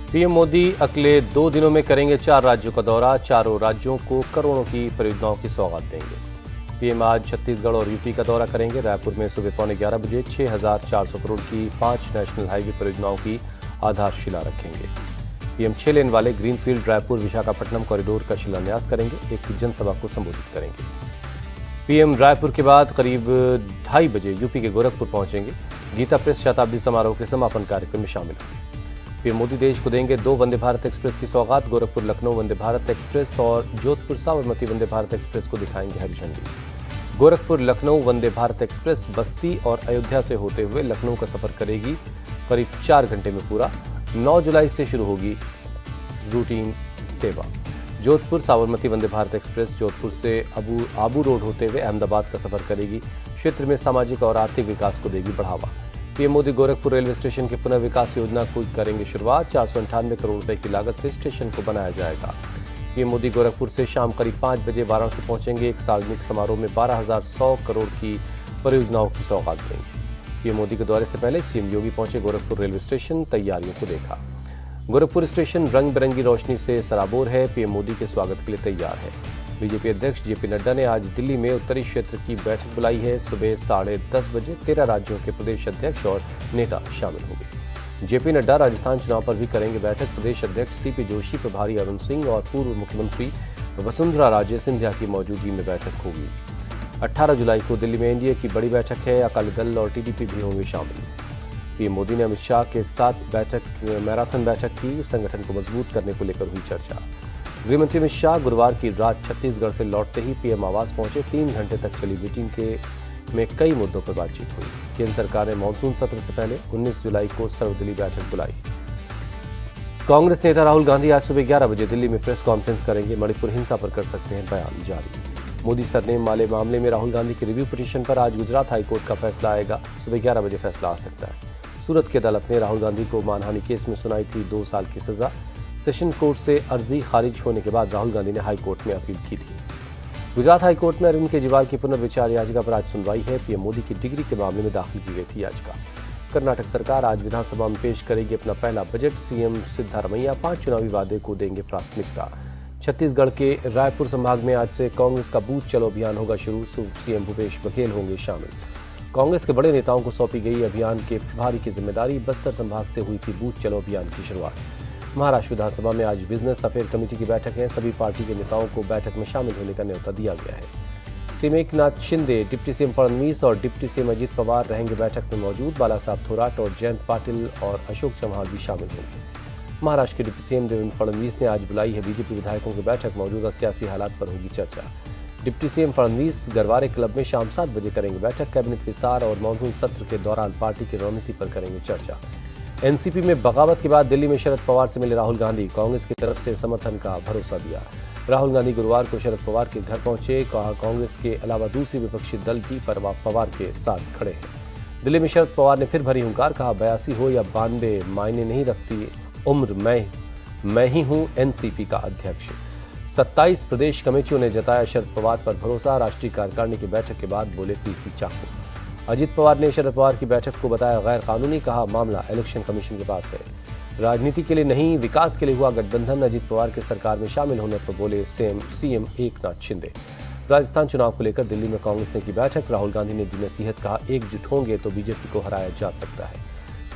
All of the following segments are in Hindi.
पीएम मोदी अगले 2 दिनों में करेंगे 4 राज्यों का दौरा। चारों राज्यों को करोड़ों की परियोजनाओं की सौगात देंगे। पीएम आज छत्तीसगढ़ और यूपी का दौरा करेंगे। रायपुर में सुबह 11:15 बजे 6,400 करोड़ की 5 नेशनल हाईवे परियोजनाओं की आधारशिला रखेंगे। पीएम 6 लेन वाले ग्रीनफील्ड रायपुर विशाखापट्टनम कॉरिडोर का शिलान्यास करेंगे। एक जनसभा को संबोधित करेंगे। पीएम रायपुर के बाद करीब 2:30 बजे यूपी के गोरखपुर पहुंचेंगे। गीता प्रेस शताब्दी समारोह के समापन कार्यक्रम में शामिल होंगे। पीएम मोदी देश को देंगे 2 वंदे भारत एक्सप्रेस की सौगात। गोरखपुर लखनऊ वंदे भारत एक्सप्रेस और जोधपुर साबरमती वंदे भारत एक्सप्रेस को दिखाएंगे हरी झंडी। गोरखपुर लखनऊ वंदे भारत एक्सप्रेस बस्ती और अयोध्या से होते हुए लखनऊ का सफर करेगी। करीब 4 घंटे में पूरा। 9 जुलाई से शुरू होगी रूटीन सेवा। जोधपुर साबरमती वंदे भारत एक्सप्रेस जोधपुर से आबू रोड होते हुए अहमदाबाद का सफर करेगी। क्षेत्र में सामाजिक और आर्थिक विकास को देगी बढ़ावा। PM Modi Gorakhpur railway station के पुनर्विकास योजना को करेंगे शुरुआत। 498 करोड़ रुपए की लागत से स्टेशन को बनाया जाएगा। पीएम मोदी गोरखपुर से शाम करीब 5 बजे वाराणसी पहुंचेंगे। एक सार्वजनिक समारोह में 12,100 करोड़ की परियोजनाओं की सौगात देंगे। पीएम मोदी के दौरे से पहले सीएम योगी पहुंचे गोरखपुर रेलवे स्टेशन, तैयारियों को देखा। गोरखपुर स्टेशन रंग बिरंगी रोशनी से सराबोर है। पीएम मोदी के स्वागत के लिए तैयार है। बीजेपी अध्यक्ष जेपी नड्डा ने आज दिल्ली में उत्तरी क्षेत्र की बैठक बुलाई है। सुबह 10:30 बजे 13 राज्यों के प्रदेश अध्यक्ष और नेता शामिल होंगे। जेपी नड्डा राजस्थान चुनाव पर भी करेंगे बैठक। प्रदेश अध्यक्ष सीपी जोशी, प्रभारी अरुण सिंह और पूर्व मुख्यमंत्री वसुंधरा राजे सिंधिया की मौजूदगी में बैठक होगी। 18 जुलाई को दिल्ली में एनडीए की बड़ी बैठक है। अकाली दल और टीडीपी भी होंगे शामिल। पीएम मोदी ने अमित शाह के साथ मैराथन बैठक की। संगठन को मजबूत करने को लेकर हुई चर्चा। गृहमंत्री अमित शाह गुरुवार की रात छत्तीसगढ़ से लौटते ही पीएम आवास पहुंचे। 3 घंटे तक चली मीटिंग में कई मुद्दों पर बातचीत हुई। केंद्र सरकार ने मानसून सत्र से पहले 19 जुलाई को सर्वदलीय बैठक बुलाई। कांग्रेस नेता राहुल गांधी आज सुबह 11 बजे दिल्ली में प्रेस कॉन्फ्रेंस करेंगे। मणिपुर हिंसा पर कर सकते हैं बयान जारी। मोदी सरनेम वाले मामले में राहुल गांधी की रिव्यू पिटीशन पर आज गुजरात हाईकोर्ट का फैसला आएगा। सुबह 11 बजे फैसला आ सकता है। सूरत की अदालत ने राहुल गांधी को मानहानि केस में सुनाई थी 2 साल की सजा। सेशन कोर्ट से अर्जी खारिज होने के बाद राहुल गांधी ने हाई कोर्ट में अपील की थी। गुजरात हाई कोर्ट में अरविंद केजरीवाल की पुनर्विचार याचिका पर आज सुनवाई है। पीएम मोदी की डिग्री के मामले में दाखिल की गई थी याचिका। कर्नाटक सरकार आज विधानसभा में पेश करेगी अपना पहला बजट। सीएम सिद्धारमैया 5 चुनावी वादे को देंगे प्राथमिकता। छत्तीसगढ़ के रायपुर संभाग में आज से कांग्रेस का बूथ चलो अभियान होगा शुरू। सीएम भूपेश बघेल होंगे शामिल। कांग्रेस के बड़े नेताओं को सौंपी गई अभियान के प्रभारी की जिम्मेदारी। बस्तर संभाग से हुई थी बूथ चलो अभियान की शुरुआत। महाराष्ट्र विधानसभा में आज बिजनेस अफेयर कमेटी की बैठक है। सभी पार्टी के नेताओं को बैठक में शामिल होने का न्योता दिया गया है। CM Eknath Shinde, deputy CM Fadnavis और डिप्टी सीएम अजित पवार रहेंगे बैठक में मौजूद। बालासाहब थोराट और जयंत पाटिल और अशोक चव्हाण भी शामिल होंगे। महाराष्ट्र के डिप्टी सीएम देवेंद्र फडणवीस ने आज बुलाई है बीजेपी विधायकों की बैठक। मौजूदा सियासी हालात पर होगी चर्चा। Deputy CM Fadnavis Garware club में शाम 7 बजे करेंगे बैठक। कैबिनेट विस्तार और मानसून सत्र के दौरान पार्टी की रणनीति पर करेंगे चर्चा। एनसीपी में बगावत के बाद दिल्ली में शरद पवार से मिले राहुल गांधी। कांग्रेस की तरफ से समर्थन का भरोसा दिया। राहुल गांधी गुरुवार को शरद पवार के घर पहुंचे। कहा कांग्रेस के अलावा दूसरी विपक्षी दल भी पवार के साथ खड़े हैं। दिल्ली में शरद पवार ने फिर भरी हुंकार। कहा 82 हो या 92 मायने नहीं रखती उम्र, मैं ही हूं एनसीपी का अध्यक्ष। 27 प्रदेश कमेटियों ने जताया शरद पवार पर भरोसा। राष्ट्रीय कार्यकारिणी की बैठक के बाद बोले पीसी चाकू। अजित पवार ने शरद पवार की बैठक को बताया गैर कानूनी। कहा मामला इलेक्शन कमीशन के पास है। राजनीति के लिए नहीं विकास के लिए हुआ गठबंधन। अजित पवार के सरकार में शामिल होने पर बोले सीएम एकनाथ शिंदे। राजस्थान चुनाव को लेकर दिल्ली में कांग्रेस ने की बैठक। राहुल गांधी ने दी नसीहत। कहा एकजुट होंगे तो बीजेपी को हराया जा सकता है।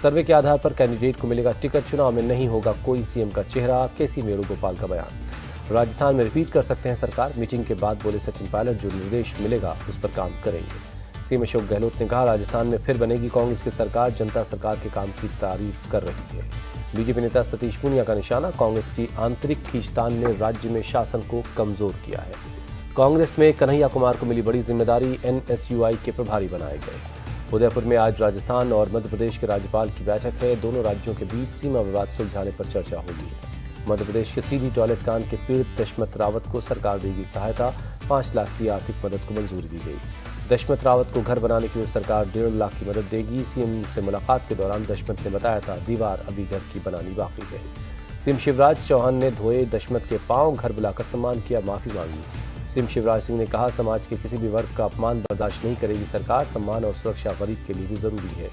सर्वे के आधार पर कैंडिडेट को मिलेगा टिकट। चुनाव में नहीं होगा कोई सीएम का चेहरा। केसी वेणुगोपाल का बयान। राजस्थान में रिपीट कर सकते हैं सरकार। मीटिंग के बाद बोले सचिन पायलट जो निर्देश मिलेगा उस पर काम करेंगे। सीएम अशोक गहलोत ने कहा राजस्थान में फिर बनेगी कांग्रेस की सरकार। जनता सरकार के काम की तारीफ कर रही है। बीजेपी नेता सतीश पूनिया का निशाना। कांग्रेस की आंतरिक खींचतान ने राज्य में शासन को कमजोर किया है। कांग्रेस में कन्हैया कुमार को मिली बड़ी जिम्मेदारी। एनएसयूआई के प्रभारी बनाए गए। उदयपुर में आज राजस्थान और मध्य प्रदेश के राज्यपाल की बैठक है। दोनों राज्यों के बीच सीमा विवाद सुलझाने पर चर्चा होगी। मध्य प्रदेश के सीधी टॉयलेट कांड के पीड़ित दशमत रावत को सरकार देगी सहायता। 5 लाख की आर्थिक मदद को मंजूरी दी गई। दशमत रावत को घर बनाने के लिए सरकार 1.5 लाख की मदद देगी। सीएम से मुलाकात के दौरान दशमत ने बताया था दीवार अभी घर की बनानी बाकी है। सीएम शिवराज चौहान ने धोए दशमत के पांव। घर बुलाकर सम्मान किया, माफी मांगी। सीएम शिवराज सिंह ने कहा समाज के किसी भी वर्ग का अपमान बर्दाश्त नहीं करेगी सरकार। सम्मान और सुरक्षा गरीब के लिए भी जरूरी है।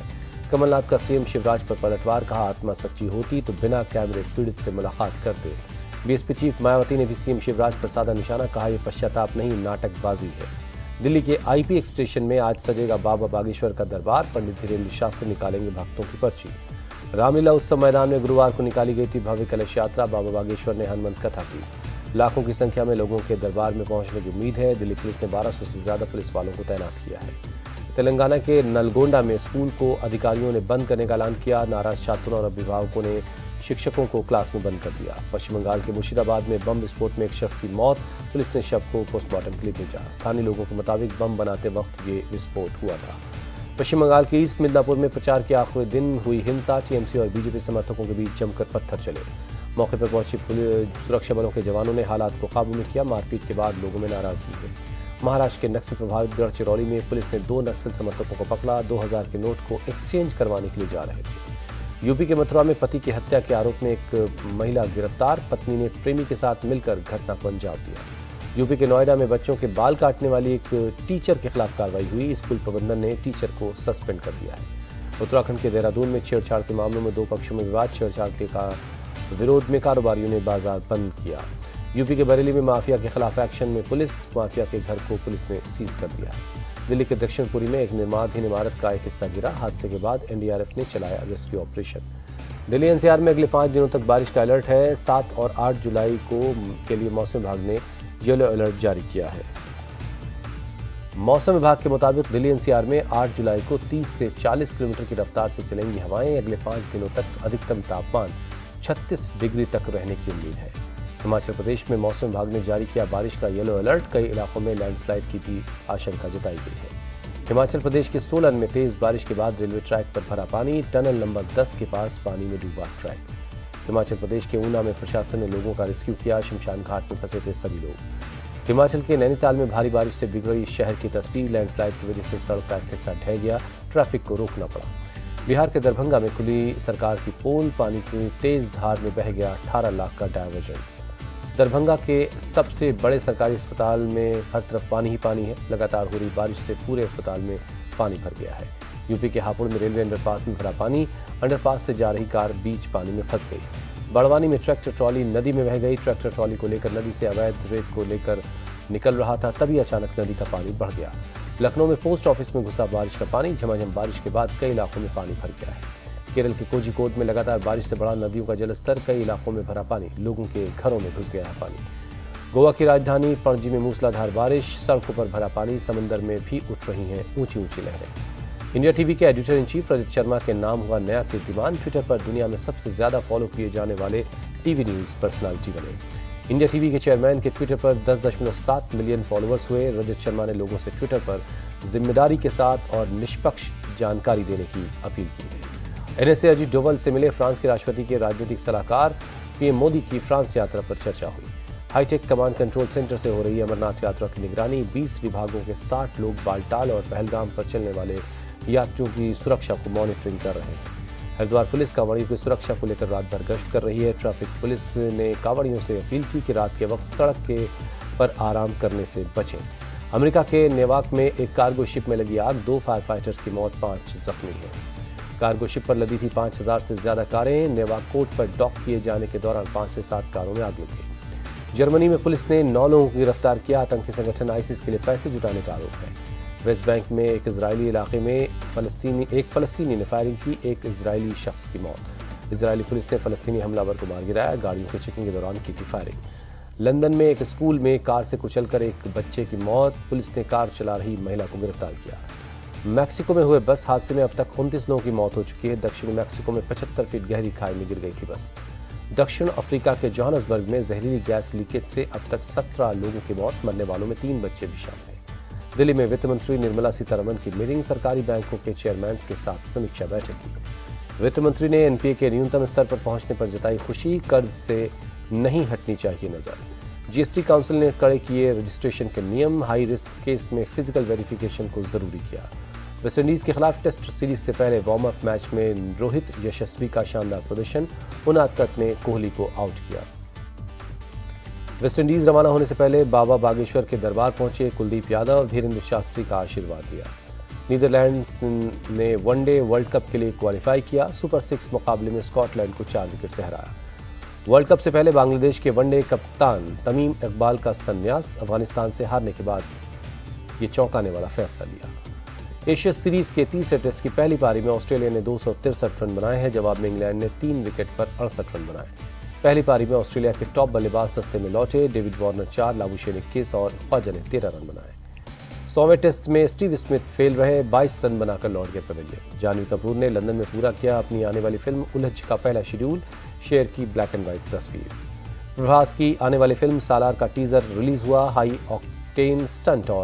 कमलनाथ का सीएम शिवराज पर पलटवार, कहा आत्मा सच्ची होती तो बिना कैमरे पीड़ित से मुलाकात करते। बीएसपी चीफ मायावती ने भी सीएम शिवराज पर साधा निशाना, कहा यह पश्चाताप नहीं नाटकबाजी है। दिल्ली के आईपीएक्स स्टेशन में आज सजेगा बाबा बागेश्वर का दरबार, पंडित धीरेन्द्र शास्त्री निकालेंगे भक्तों की पर्ची। रामलीला उत्सव मैदान में गुरुवार को निकाली गई थी भव्य कलश यात्रा, बाबा बागेश्वर ने हनुमंत कथा की। लाखों की संख्या में लोगों के दरबार में पहुंचने की उम्मीद है। दिल्ली पुलिस ने 1200 से ज्यादा पुलिस वालों को तैनात किया है। तेलंगाना के नलगोंडा में स्कूल को अधिकारियों ने बंद करने का ऐलान किया। नाराज छात्रों और अभिभावकों ने शिक्षकों को क्लास में बंद कर दिया। पश्चिम बंगाल के मुर्शिदाबाद में बम विस्फोट में एक शख्स की मौत, पुलिस ने शव को पोस्टमार्टम के लिए भेजा। स्थानीय लोगों के मुताबिक बम बनाते वक्त ये विस्फोट हुआ था। पश्चिम बंगाल के ईस्ट मिदनापुर में प्रचार के आखिरी दिन हुई हिंसा, टीएमसी और बीजेपी समर्थकों के बीच जमकर पत्थर चले। मौके पर पहुंची सुरक्षा बलों के जवानों ने हालात को काबू में किया। मारपीट के बाद लोगों में नाराजगी हुई। महाराष्ट्र के नक्सल प्रभावित गढ़चिरौली में पुलिस ने 2 नक्सल समर्थकों को पकड़ा। 2000 के नोट को एक्सचेंज करवाने के लिए जा रहे थे। यूपी के मथुरा में पति की हत्या के आरोप में एक महिला गिरफ्तार, पत्नी ने प्रेमी के साथ मिलकर घटना को अंजाम दिया। यूपी के नोएडा में बच्चों के बाल काटने वाली एक टीचर के खिलाफ कार्रवाई हुई। स्कूल प्रबंधन ने टीचर को सस्पेंड कर दिया है। उत्तराखंड के देहरादून में छेड़छाड़ के मामलों में 2 पक्षों में विवाद, छेड़छाड़ के विरोध में कारोबारियों ने बाजार बंद किया। यूपी के बरेली में माफिया के खिलाफ एक्शन में पुलिस, माफिया के घर को पुलिस ने सीज कर दिया है। दिल्ली के दक्षिणपुरी में एक निर्माणाधीन इमारत का एक हिस्सा गिरा। हादसे के बाद एनडीआरएफ ने चलाया रेस्क्यू ऑपरेशन। दिल्ली एनसीआर में अगले 5 दिनों तक बारिश का अलर्ट है। 7 और 8 जुलाई के लिए मौसम विभाग ने येलो अलर्ट जारी किया है। मौसम विभाग के मुताबिक दिल्ली एनसीआर में 8 जुलाई को 30 से 40 किलोमीटर की रफ्तार से चलेंगी हवाएं। अगले 5 दिनों तक अधिकतम तापमान 36 डिग्री तक रहने की उम्मीद है। हिमाचल प्रदेश में मौसम विभाग ने जारी किया बारिश का येलो अलर्ट। कई इलाकों में लैंडस्लाइड की भी आशंका जताई गई है। हिमाचल प्रदेश के सोलन में तेज बारिश के बाद रेलवे ट्रैक पर भरा पानी, टनल नंबर 10 के पास पानी में डूबा ट्रैक। हिमाचल प्रदेश के ऊना में प्रशासन ने लोगों का रेस्क्यू किया। शमशान घाट में फंसे थे सभी लोग। हिमाचल के नैनीताल में भारी बारिश से बिगड़ी शहर की तस्वीर, लैंडस्लाइड की वजह से सड़क का एक हिस्सा ढह गया, ट्रैफिक को रोकना पड़ा। बिहार के दरभंगा में खुली सरकार की पोल, पानी की तेज धार में बह गया 18 लाख का डायवर्जन। दरभंगा के सबसे बड़े सरकारी अस्पताल में हर तरफ पानी ही पानी है। लगातार हो रही बारिश से पूरे अस्पताल में पानी भर गया है। यूपी के हापुड़ में रेलवे अंडरपास में भरा पानी, अंडरपास से जा रही कार बीच पानी में फंस गई। बड़वानी में ट्रैक्टर ट्रॉली नदी में बह गई। ट्रैक्टर ट्रॉली को लेकर नदी से अवैध रेत को लेकर निकल रहा था, तभी अचानक नदी का पानी बढ़ गया। लखनऊ में पोस्ट ऑफिस में घुसा बारिश का पानी, झमाझम बारिश के बाद कई इलाकों में पानी भर गया है। केरल के कोझिकोड में लगातार बारिश से बढ़ा नदियों का जलस्तर, कई इलाकों में भरा पानी, लोगों के घरों में घुस गया है पानी। गोवा की राजधानी पणजी में मूसलाधार बारिश, सड़कों पर भरा पानी, समंदर में भी उठ रही हैं ऊंची ऊंची लहरें। इंडिया टीवी के editor in chief Rajat Sharma के नाम हुआ नया कीर्तिमान, ट्विटर पर दुनिया में सबसे ज्यादा फॉलो किए जाने वाले टीवी न्यूज पर्सनालिटी बने। इंडिया टीवी के चेयरमैन के ट्विटर पर 10.7 मिलियन फॉलोअर्स हुए। रजत शर्मा ने लोगों से ट्विटर पर जिम्मेदारी के साथ और निष्पक्ष जानकारी देने की अपील की है। एनएसए अजीत डोवल से मिले फ्रांस के राष्ट्रपति के राजनीतिक सलाहकार, पीएम मोदी की फ्रांस यात्रा पर चर्चा हुई। हाईटेक कमांड कंट्रोल सेंटर से हो रही अमरनाथ यात्रा की निगरानी, 20 विभागों के 60 लोग बालटाल और पहलगाम पर चलने वाले यात्रियों की सुरक्षा को मॉनिटरिंग कर रहे हैं। हरिद्वार पुलिस कांवड़ियों की सुरक्षा को लेकर रात भर गश्त कर रही है। ट्रैफिक पुलिस ने कांवड़ियों से अपील की कि रात के वक्त सड़क के पर आराम करने से बचें। अमेरिका के नेवाक में एक कार्गो शिप में लगी आग, 2 फायर फाइटर्स की मौत, 5 जख्मी हैं। कार्गो शिप पर लदी थी 5000 से ज्यादा कारें। नेवाक पोर्ट पर डॉक किए जाने के दौरान 5 से 7 कारों में आग लगी। जर्मनी में पुलिस ने 9 लोगों को गिरफ्तार किया। आतंकी संगठन आईसिस के लिए पैसे जुटाने का आरोप है। वेस्ट बैंक में एक इजरायली इलाके में एक फलस्तीनी ने फायरिंग की, एक इजरायली शख्स की मौत। इजरायली पुलिस ने फलस्तीनी हमलावर को मार गिराया, गाड़ियों की चेकिंग के दौरान की थी फायरिंग। लंदन में एक स्कूल में कार से कुचलकर एक बच्चे की मौत, पुलिस ने कार चला रही महिला को गिरफ्तार किया। मैक्सिको में हुए बस हादसे में अब तक 29 लोगों की मौत हो चुकी है। दक्षिणी मैक्सिको में 75 फीट गहरी खाई में गिर गई थी बस। दक्षिण अफ्रीका के जोहान्सबर्ग में जहरीली गैस लीकेज से अब तक 17 लोगों की मौत, मरने वालों में 3 बच्चे भी शामिल हैं। दिल्ली में वित्त मंत्री निर्मला सीतारमण की मीटिंग, सरकारी बैंकों के चेयरमैन के साथ समीक्षा बैठक की। वित्त मंत्री ने एनपीए के न्यूनतम स्तर पर पहुंचने पर जताई खुशी, कर्ज से नहीं हटनी चाहिए नजर। जीएसटी काउंसिल ने कड़े किए रजिस्ट्रेशन के नियम, हाई रिस्क केस में फिजिकल वेरिफिकेशन को जरूरी किया। वेस्टइंडीज के खिलाफ टेस्ट सीरीज से पहले वार्म अप मैच में रोहित यशस्वी का शानदार प्रदर्शन, उनादकट ने कोहली को आउट किया। वेस्टइंडीज रवाना होने से पहले बाबा बागेश्वर के दरबार पहुंचे कुलदीप यादव, धीरेन्द्र शास्त्री का आशीर्वाद लिया। नीदरलैंड्स ने वनडे वर्ल्ड कप के लिए क्वालिफाई किया। सुपर 6 मुकाबले में स्कॉटलैंड को 4 विकेट से हराया। वर्ल्ड कप से पहले बांग्लादेश के वनडे कप्तान तमीम इकबाल का संन्यास। अफगानिस्तान से हारने के बाद ये चौंकाने वाला फैसला लिया। एशिया सीरीज के तीसरे टेस्ट की पहली पारी में ऑस्ट्रेलिया ने 263 रन बनाए हैं। जवाब में इंग्लैंड ने 3 विकेट पर 68 रन बनाए। पहली पारी में ऑस्ट्रेलिया के टॉप बल्लेबाज सस्ते में लौटे। डेविड वार्नर 4, लाबुशेन 21 और ख्वाजा ने 13 रन बनाए। 100वें टेस्ट में स्टीव स्मिथ फेल रहे, 22 रन बनाकर लौट गए पवेलियन। जानवी कपूर ने लंदन में पूरा किया अपनी आने वाली फिल्म उलझ का पहला शेड्यूल, शेयर की ब्लैक एंड व्हाइट तस्वीर। प्रभास की आने वाली फिल्म सालार का टीजर रिलीज हुआ। हाई ऑक्टेन स्टंट और